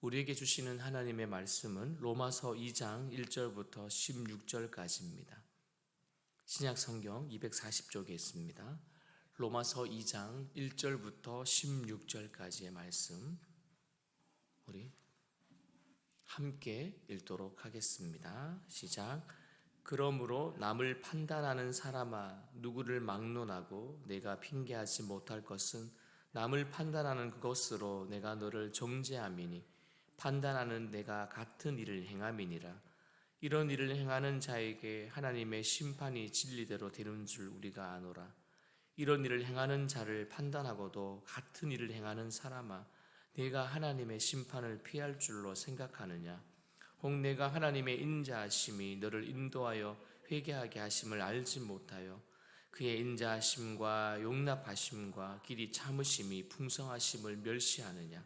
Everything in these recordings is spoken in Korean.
우리에게 주시는 하나님의 말씀은 로마서 2장 1절부터 16절까지입니다. 신약 성경 240쪽에 있습니다. 로마서 2장 1절부터 16절까지의 말씀 우리 함께 읽도록 하겠습니다. 시작. 그러므로 남을 판단하는 사람아, 누구를 막론하고 내가 핑계하지 못할 것은 남을 판단하는 그것으로 내가 너를 정죄함이니 판단하는 내가 같은 일을 행함이니라. 이런 일을 행하는 자에게 하나님의 심판이 진리대로 되는 줄 우리가 아노라. 이런 일을 행하는 자를 판단하고도 같은 일을 행하는 사람아, 내가 하나님의 심판을 피할 줄로 생각하느냐? 혹 내가 하나님의 인자하심이 너를 인도하여 회개하게 하심을 알지 못하여 그의 인자하심과 용납하심과 길이 참으심이 풍성하심을 멸시하느냐?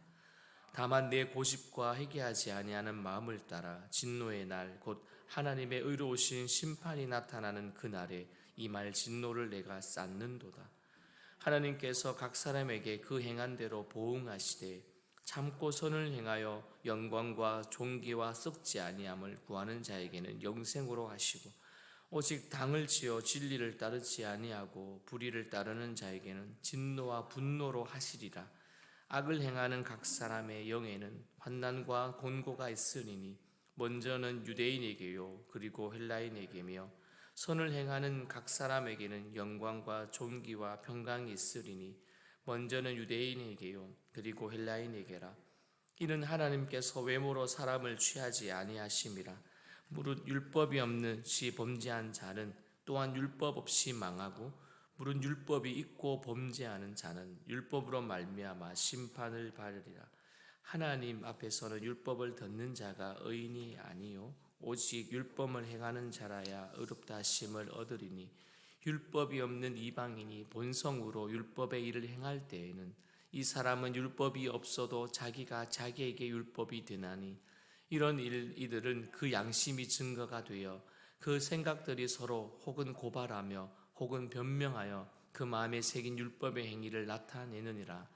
다만 내 고집과 회개하지 아니하는 마음을 따라 진노의 날 곧 하나님의 의로우신 심판이 나타나는 그날에 이 말 진노를 내가 쌓는도다. 하나님께서 각 사람에게 그 행한 대로 보응하시되 참고 선을 행하여 영광과 존귀와 썩지 아니함을 구하는 자에게는 영생으로 하시고 오직 당을 지어 진리를 따르지 아니하고 불의를 따르는 자에게는 진노와 분노로 하시리라. 악을 행하는 각 사람의 영에는 환난과 곤고가 있으리니 먼저는 유대인에게요 그리고 헬라인에게며 선을 행하는 각 사람에게는 영광과 존귀와 평강이 있으리니 먼저는 유대인에게요 그리고 헬라인에게라. 이는 하나님께서 외모로 사람을 취하지 아니하심이라. 무릇 율법이 없는 시 범죄한 자는 또한 율법 없이 망하고 무릇 율법이 있고 범죄하는 자는 율법으로 말미암아 심판을 받으리라. 하나님 앞에서는 율법을 듣는 자가 의인이 아니요 오직 율법을 행하는 자라야 의롭다 하심을 얻으리니 율법이 없는 이방인이 본성으로 율법의 일을 행할 때에는 이 사람은 율법이 없어도 자기가 자기에게 율법이 되나니 이런 이들은 그 양심이 증거가 되어 그 생각들이 서로 혹은 고발하며 혹은 변명하여 그 마음에 새긴 율법의 행위를 나타내느니라.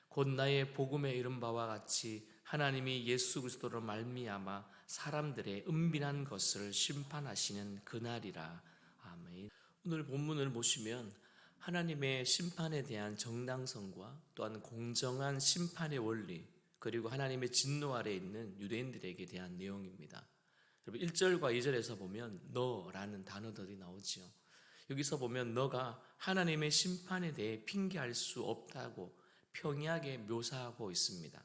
곧 나의 복음에 이른 바와 같이 하나님이 예수 그리스도로 말미암아 사람들의 은밀한 것을 심판하시는 그날이라. 아멘. 오늘 본문을 보시면 하나님의 심판에 대한 정당성과 또한 공정한 심판의 원리 그리고 하나님의 진노 아래에 있는 유대인들에게 대한 내용입니다. 여러분 1절과 2절에서 보면 너라는 단어들이 나오지요. 여기서 보면 너가 하나님의 심판에 대해 핑계할 수 없다고 평이하게 묘사하고 있습니다.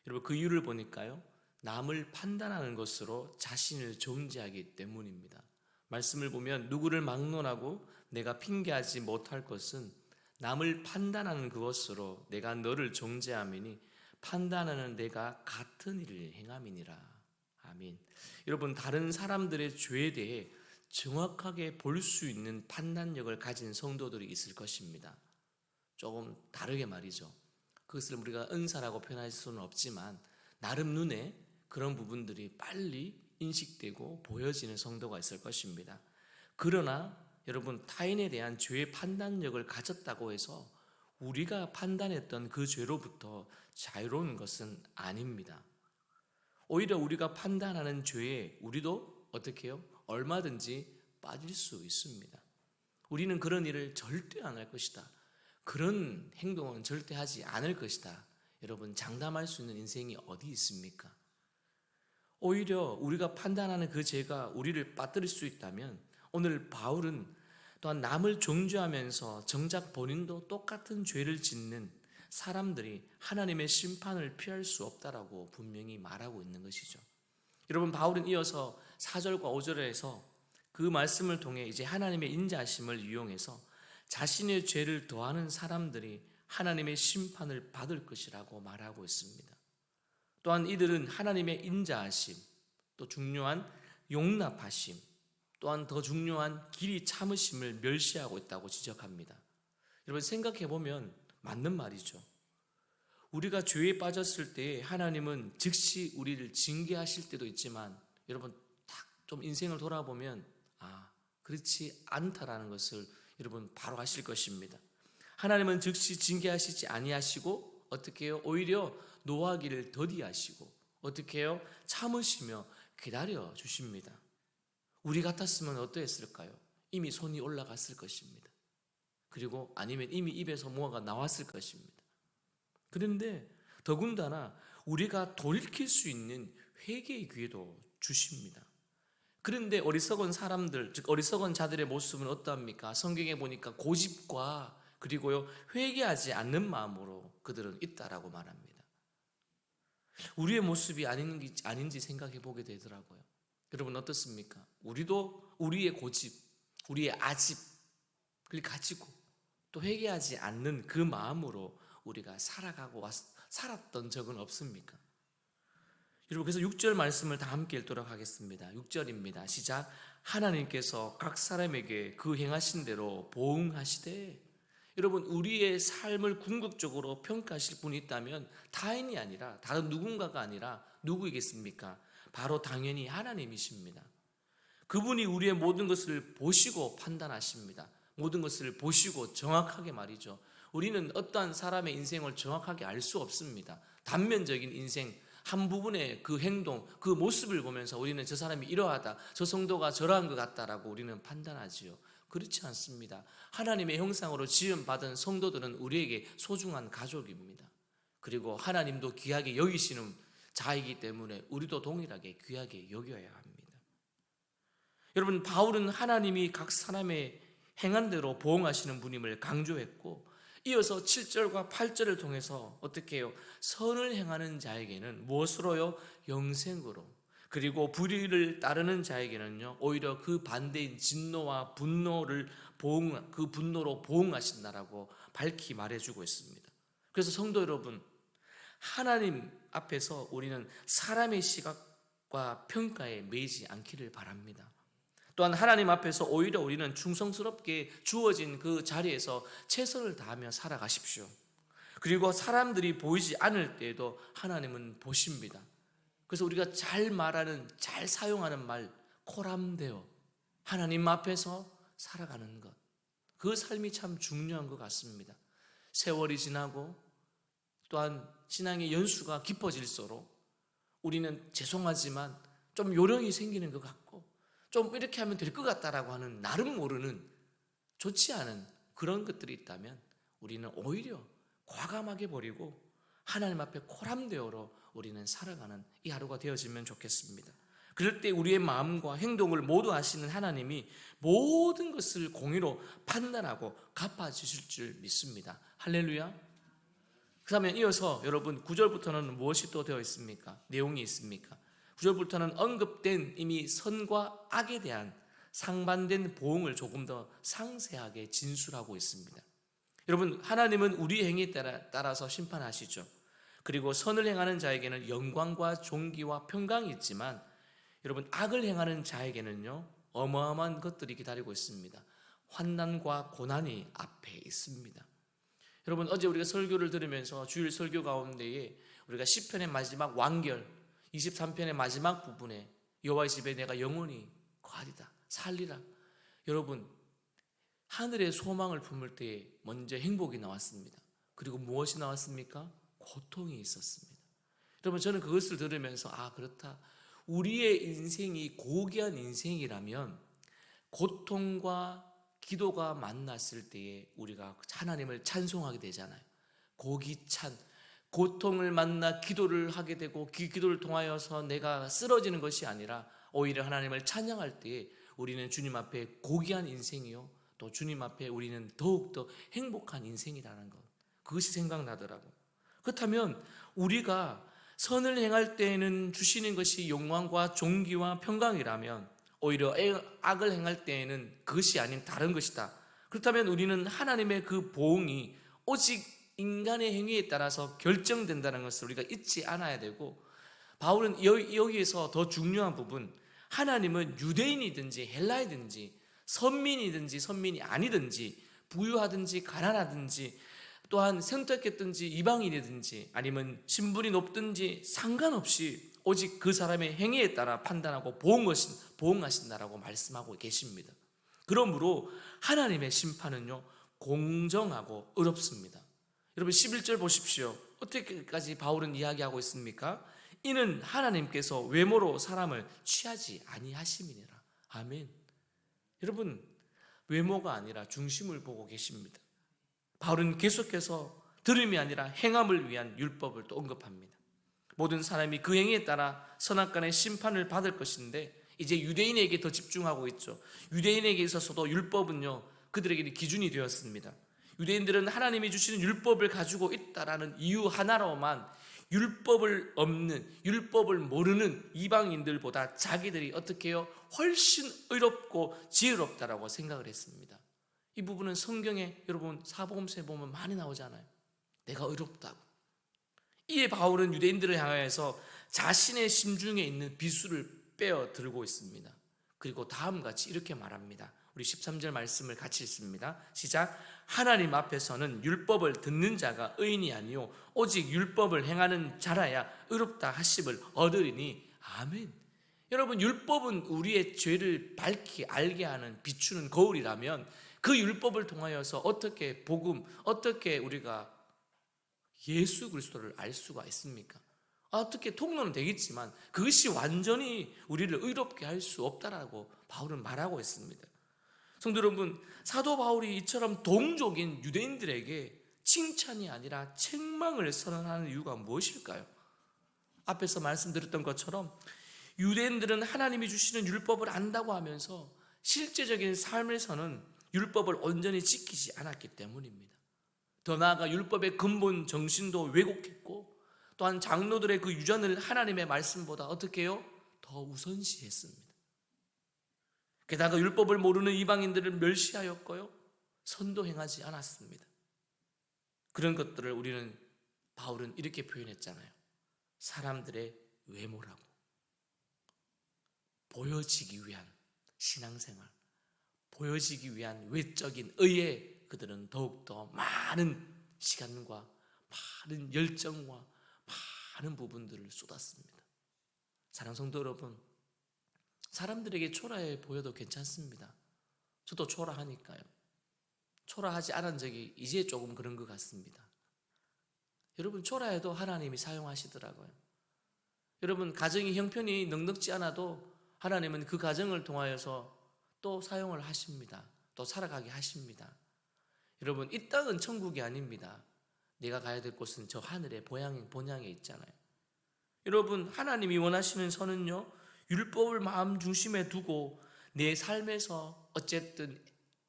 여러분 그 이유를 보니까요, 남을 판단하는 것으로 자신을 정죄하기 때문입니다. 말씀을 보면 누구를 막론하고 내가 핑계하지 못할 것은 남을 판단하는 그것으로 내가 너를 정죄함이니 판단하는 내가 같은 일을 행함이니라. 아멘. 여러분 다른 사람들의 죄에 대해 정확하게 볼 수 있는 판단력을 가진 성도들이 있을 것입니다. 조금 다르게 말이죠. 그것을 우리가 은사라고 표현할 수는 없지만 나름 눈에 그런 부분들이 빨리 인식되고 보여지는 성도가 있을 것입니다. 그러나 여러분 타인에 대한 죄의 판단력을 가졌다고 해서 우리가 판단했던 그 죄로부터 자유로운 것은 아닙니다. 오히려 우리가 판단하는 죄에 우리도 어떻게 해요? 얼마든지 빠질 수 있습니다. 우리는 그런 일을 절대 안 할 것이다. 그런 행동은 절대 하지 않을 것이다. 여러분 장담할 수 있는 인생이 어디 있습니까? 오히려 우리가 판단하는 그 죄가 우리를 빠뜨릴 수 있다면 오늘 바울은 또한 남을 정죄하면서 정작 본인도 똑같은 죄를 짓는 사람들이 하나님의 심판을 피할 수 없다라고 분명히 말하고 있는 것이죠. 여러분 바울은 이어서 4절과 5절에서 그 말씀을 통해 이제 하나님의 인자하심을 이용해서 자신의 죄를 더하는 사람들이 하나님의 심판을 받을 것이라고 말하고 있습니다. 또한 이들은 하나님의 인자하심, 또 중요한 용납하심, 또한 더 중요한 길이 참으심을 멸시하고 있다고 지적합니다. 여러분 생각해 보면 맞는 말이죠. 우리가 죄에 빠졌을 때 하나님은 즉시 우리를 징계하실 때도 있지만 여러분 딱 좀 인생을 돌아보면 그렇지 않다라는 것을 여러분 바로 아실 것입니다. 하나님은 즉시 징계하시지 아니하시고 어떻게 해요? 오히려 노하기를 더디하시고 어떻게 해요? 참으시며 기다려 주십니다. 우리 같았으면 어떠했을까요? 이미 손이 올라갔을 것입니다. 그리고 아니면 이미 입에서 무화가 나왔을 것입니다. 그런데 더군다나 우리가 돌이킬 수 있는 회개의 기회도 주십니다. 그런데 어리석은 사람들, 즉 어리석은 자들의 모습은 어떠합니까? 성경에 보니까 고집과 그리고요 회개하지 않는 마음으로 그들은 있다라고 말합니다. 우리의 모습이 아닌지 생각해 보게 되더라고요. 여러분 어떻습니까? 우리도 우리의 고집, 우리의 아집을 가지고 또 회개하지 않는 그 마음으로 우리가 살았던 적은 없습니까? 여러분 그래서 6절 말씀을 다 함께 읽도록 하겠습니다. 6절입니다. 시작. 하나님께서 각 사람에게 그 행하신 대로 보응하시되. 여러분 우리의 삶을 궁극적으로 평가하실 분이 있다면 타인이 아니라 다른 누군가가 아니라 누구이겠습니까? 바로 당연히 하나님이십니다. 그분이 우리의 모든 것을 보시고 판단하십니다. 모든 것을 보시고 정확하게 말이죠. 우리는 어떠한 사람의 인생을 정확하게 알 수 없습니다. 단면적인 인생 한 부분의 그 행동, 그 모습을 보면서 우리는 저 사람이 이러하다, 저 성도가 저러한 것 같다라고 우리는 판단하지요. 그렇지 않습니다. 하나님의 형상으로 지음받은 성도들은 우리에게 소중한 가족입니다. 그리고 하나님도 귀하게 여기시는 자이기 때문에 우리도 동일하게 귀하게 여겨야 합니다. 여러분 바울은 하나님이 각 사람의 행한 대로 보응하시는 분임을 강조했고 이어서 7절과 8절을 통해서 어떻게 해요? 선을 행하는 자에게는 무엇으로요? 영생으로. 그리고 불의를 따르는 자에게는요 오히려 그 반대인 진노와 분노를 그 분노로 보응하신다라고 밝히 말해주고 있습니다. 그래서 성도 여러분, 하나님 앞에서 우리는 사람의 시각과 평가에 매이지 않기를 바랍니다. 또한 하나님 앞에서 오히려 우리는 충성스럽게 주어진 그 자리에서 최선을 다하며 살아가십시오. 그리고 사람들이 보이지 않을 때에도 하나님은 보십니다. 그래서 우리가 잘 말하는, 잘 사용하는 말, 코람데오, 하나님 앞에서 살아가는 것, 그 삶이 참 중요한 것 같습니다. 세월이 지나고 또한 신앙의 연수가 깊어질수록 우리는 죄송하지만 좀 요령이 생기는 것 같고 좀 이렇게 하면 될 것 같다라고 하는 나름 모르는 좋지 않은 그런 것들이 있다면 우리는 오히려 과감하게 버리고 하나님 앞에 코람데오로 우리는 살아가는 이 하루가 되어지면 좋겠습니다. 그럴 때 우리의 마음과 행동을 모두 아시는 하나님이 모든 것을 공의로 판단하고 갚아주실 줄 믿습니다. 할렐루야. 그러면 이어서 여러분 9절부터는 무엇이 또 되어 있습니까? 내용이 있습니까? 9절부터는 언급된 이미 선과 악에 대한 상반된 보응을 조금 더 상세하게 진술하고 있습니다. 여러분 하나님은 우리 행위에 따라서 심판하시죠. 그리고 선을 행하는 자에게는 영광과 존귀와 평강이 있지만 여러분 악을 행하는 자에게는요 어마어마한 것들이 기다리고 있습니다. 환난과 고난이 앞에 있습니다. 여러분 어제 우리가 설교를 들으면서 주일 설교 가운데에 우리가 시편의 마지막 완결 23편의 마지막 부분에 여호와의 집에 내가 영원히 거하리다 살리라. 여러분 하늘의 소망을 품을 때에 먼저 행복이 나왔습니다. 그리고 무엇이 나왔습니까? 고통이 있었습니다. 여러분 저는 그것을 들으면서 그렇다. 우리의 인생이 고귀한 인생이라면 고통과 기도가 만났을 때에 우리가 하나님을 찬송하게 되잖아요. 고기찬 고통을 만나 기도를 하게 되고 그 기도를 통하여서 내가 쓰러지는 것이 아니라 오히려 하나님을 찬양할 때에 우리는 주님 앞에 고귀한 인생이요 또 주님 앞에 우리는 더욱더 행복한 인생이라는 것, 그것이 생각나더라고요. 그렇다면 우리가 선을 행할 때에는 주시는 것이 영광과 존귀와 평강이라면 오히려 악을 행할 때에는 그것이 아닌 다른 것이다. 그렇다면 우리는 하나님의 그 보응이 오직 인간의 행위에 따라서 결정된다는 것을 우리가 잊지 않아야 되고, 바울은 여기에서 더 중요한 부분, 하나님은 유대인이든지 헬라이든지 선민이든지 선민이 아니든지 부유하든지 가난하든지 또한 선택했든지 이방인이든지 아니면 신분이 높든지 상관없이 오직 그 사람의 행위에 따라 판단하고 보응하신다라고 말씀하고 계십니다. 그러므로 하나님의 심판은요 공정하고 의롭습니다. 여러분 11절 보십시오. 어떻게까지 바울은 이야기하고 있습니까? 이는 하나님께서 외모로 사람을 취하지 아니하심이니라. 아멘. 여러분, 외모가 아니라 중심을 보고 계십니다. 바울은 계속해서 들음이 아니라 행함을 위한 율법을 또 언급합니다. 모든 사람이 그 행위에 따라 선악간의 심판을 받을 것인데 이제 유대인에게 더 집중하고 있죠. 유대인에게 있어서도 율법은요, 그들에게 기준이 되었습니다. 유대인들은 하나님이 주시는 율법을 가지고 있다라는 이유 하나로만 율법을 없는, 율법을 모르는 이방인들보다 자기들이 어떻게 해요? 훨씬 의롭고 지혜롭다라고 생각을 했습니다. 이 부분은 성경에 여러분 사복음서에 보면 많이 나오잖아요. 내가 의롭다고. 이에 바울은 유대인들을 향하여서 자신의 심중에 있는 비수를 빼어 들고 있습니다. 그리고 다음같이 이렇게 말합니다. 우리 13절 말씀을 같이 읽습니다. 시작. 하나님 앞에서는 율법을 듣는 자가 의인이 아니요 오직 율법을 행하는 자라야 의롭다 하심을 얻으리니. 아멘. 여러분, 율법은 우리의 죄를 밝히 알게 하는 비추는 거울이라면 그 율법을 통하여서 어떻게 어떻게 우리가 예수 그리스도를 알 수가 있습니까? 어떻게 통로는 되겠지만 그것이 완전히 우리를 의롭게 할 수 없다라고 바울은 말하고 있습니다. 성도 여러분, 사도 바울이 이처럼 동족인 유대인들에게 칭찬이 아니라 책망을 선언하는 이유가 무엇일까요? 앞에서 말씀드렸던 것처럼 유대인들은 하나님이 주시는 율법을 안다고 하면서 실제적인 삶에서는 율법을 온전히 지키지 않았기 때문입니다. 더 나아가 율법의 근본 정신도 왜곡했고 또한 장로들의 그 유전을 하나님의 말씀보다 어떻게 해요? 더 우선시했습니다. 게다가 율법을 모르는 이방인들을 멸시하였고요, 선도 행하지 않았습니다. 그런 것들을 바울은 이렇게 표현했잖아요. 사람들의 외모라고. 보여지기 위한 신앙생활, 보여지기 위한 외적인 의에 그들은 더욱더 많은 시간과 많은 열정과 많은 부분들을 쏟았습니다. 사랑하는 성도 여러분, 사람들에게 초라해 보여도 괜찮습니다. 저도 초라하니까요. 초라하지 않은 적이 이제 조금 그런 것 같습니다. 여러분, 초라해도 하나님이 사용하시더라고요. 여러분, 가정이 형편이 넉넉지 않아도 하나님은 그 가정을 통하여서 또 사용을 하십니다. 또 살아가게 하십니다. 여러분, 이 땅은 천국이 아닙니다. 내가 가야 될 곳은 저 하늘의 본향에 있잖아요. 여러분, 하나님이 원하시는 선은요, 율법을 마음 중심에 두고 내 삶에서 어쨌든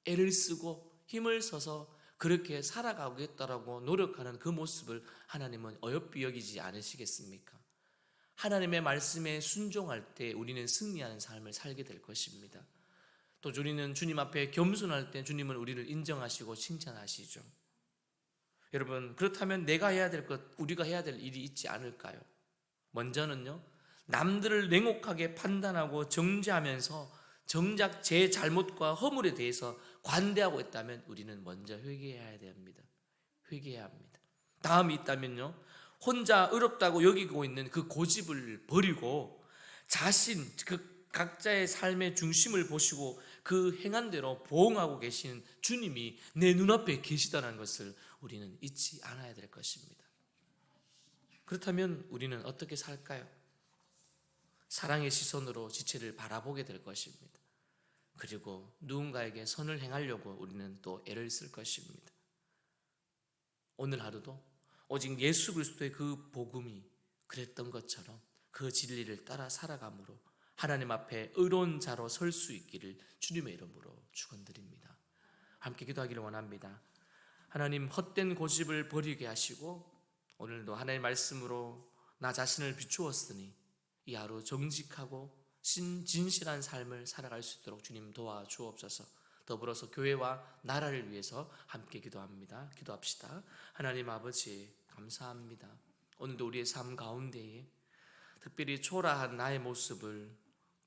애를 쓰고 힘을 써서 그렇게 살아가겠다라고 노력하는 그 모습을 하나님은 어여삐 여기지 않으시겠습니까? 하나님의 말씀에 순종할 때 우리는 승리하는 삶을 살게 될 것입니다. 또 우리는 주님 앞에 겸손할 때 주님은 우리를 인정하시고 칭찬하시죠. 여러분, 그렇다면 우리가 해야 될 일이 있지 않을까요? 먼저는요, 남들을 냉혹하게 판단하고 정죄하면서 정작 제 잘못과 허물에 대해서 관대하고 있다면 우리는 먼저 회개해야 됩니다. 회개해야 합니다. 다음이 있다면요, 혼자 의롭다고 여기고 있는 그 고집을 버리고 그 각자의 삶의 중심을 보시고 그 행한 대로 보응하고 계시는 주님이 내 눈앞에 계시다는 것을 우리는 잊지 않아야 될 것입니다. 그렇다면 우리는 어떻게 살까요? 사랑의 시선으로 지체를 바라보게 될 것입니다. 그리고 누군가에게 선을 행하려고 우리는 또 애를 쓸 것입니다. 오늘 하루도 오직 예수 그리스도의 그 복음이 그랬던 것처럼 그 진리를 따라 살아감으로 하나님 앞에 의로운 자로 설 수 있기를 주님의 이름으로 축원드립니다. 함께 기도하기를 원합니다. 하나님, 헛된 고집을 버리게 하시고 오늘도 하나님의 말씀으로 나 자신을 비추었으니 이 하루 정직하고 진실한 삶을 살아갈 수 있도록 주님 도와주옵소서. 더불어서 교회와 나라를 위해서 함께 기도합시다. 하나님 아버지, 감사합니다. 오늘도 우리의 삶 가운데에 특별히 초라한 나의 모습을,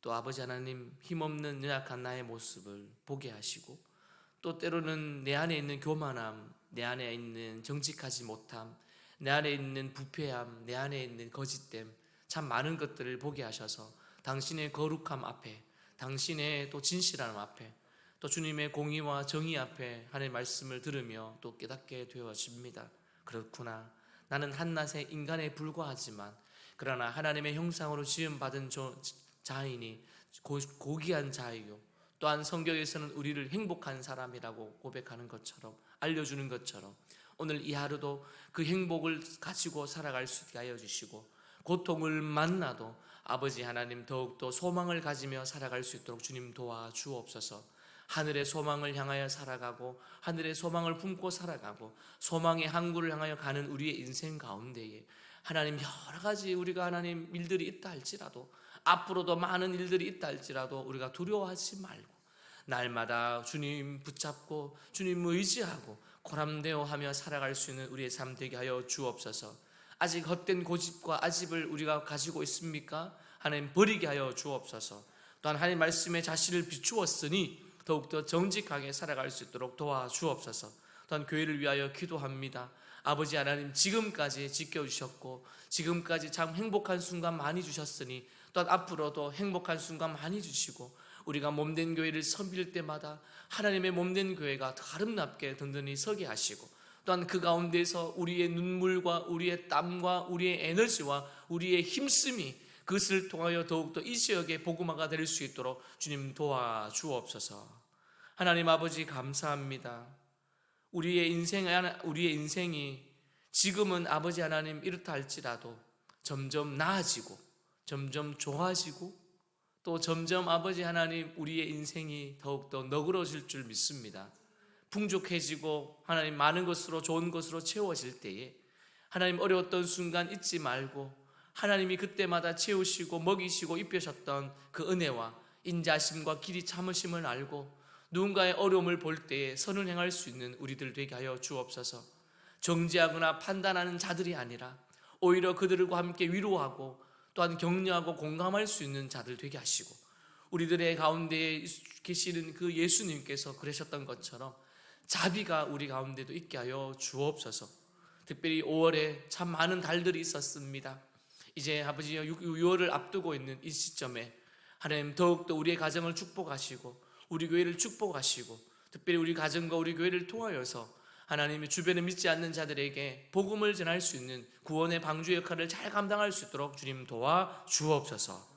또 아버지 하나님 힘없는 연약한 나의 모습을 보게 하시고, 또 때로는 내 안에 있는 교만함, 내 안에 있는 정직하지 못함, 내 안에 있는 부패함, 내 안에 있는 거짓됨, 참 많은 것들을 보게 하셔서 당신의 거룩함 앞에, 당신의 또 진실함 앞에, 또 주님의 공의와 정의 앞에 하나님의 말씀을 들으며 또 깨닫게 되어집니다. 그렇구나, 나는 한낱의 인간에 불과하지만 그러나 하나님의 형상으로 지음받은 자인이 고귀한 자이요, 또한 성경에서는 우리를 행복한 사람이라고 고백하는 것처럼, 알려주는 것처럼 오늘 이 하루도 그 행복을 가지고 살아갈 수 있게 하여 주시고, 고통을 만나도 아버지 하나님 더욱더 소망을 가지며 살아갈 수 있도록 주님 도와주옵소서. 하늘의 소망을 향하여 살아가고 하늘의 소망을 품고 살아가고 소망의 항구를 향하여 가는 우리의 인생 가운데에 하나님 여러 가지 우리가 하나님 일들이 있다 할지라도, 앞으로도 많은 일들이 있다 할지라도 우리가 두려워하지 말고 날마다 주님 붙잡고 주님 의지하고 고람되어하며 살아갈 수 있는 우리의 삶 되게 하여 주옵소서. 아직 헛된 고집과 아집을 우리가 가지고 있습니까? 하나님 버리게 하여 주옵소서. 또한 하나님 말씀에 자신을 비추었으니 더욱더 정직하게 살아갈 수 있도록 도와주옵소서. 또한 교회를 위하여 기도합니다. 아버지 하나님, 지금까지 지켜주셨고 지금까지 참 행복한 순간 많이 주셨으니 또한 앞으로도 행복한 순간 많이 주시고, 우리가 몸된 교회를 섬길 때마다 하나님의 몸된 교회가 더 아름답게 든든히 서게 하시고, 또한 그 가운데서 우리의 눈물과 우리의 땀과 우리의 에너지와 우리의 힘씀이 그것을 통하여 더욱더 이 지역의 복음화가 될 수 있도록 주님 도와주옵소서. 하나님 아버지 감사합니다. 우리의 인생이 지금은 아버지 하나님 이렇다 할지라도 점점 나아지고 점점 좋아지고 또 점점 아버지 하나님 우리의 인생이 더욱더 너그러질 줄 믿습니다. 풍족해지고 하나님 많은 것으로 좋은 것으로 채워질 때에 하나님 어려웠던 순간 잊지 말고 하나님이 그때마다 채우시고 먹이시고 입히셨던 그 은혜와 인자심과 길이 참으심을 알고 누군가의 어려움을 볼 때에 선을 행할 수 있는 우리들 되게 하여 주옵소서. 정죄하거나 판단하는 자들이 아니라 오히려 그들과 함께 위로하고 또한 격려하고 공감할 수 있는 자들 되게 하시고, 우리들의 가운데에 계시는 그 예수님께서 그러셨던 것처럼 자비가 우리 가운데도 있게 하여 주옵소서. 특별히 5월에 참 많은 달들이 있었습니다. 이제 아버지 6월을 앞두고 있는 이 시점에 하나님 더욱더 우리의 가정을 축복하시고 우리 교회를 축복하시고, 특별히 우리 가정과 우리 교회를 통하여서 하나님의 주변에 믿지 않는 자들에게 복음을 전할 수 있는 구원의 방주 역할을 잘 감당할 수 있도록 주님 도와주옵소서.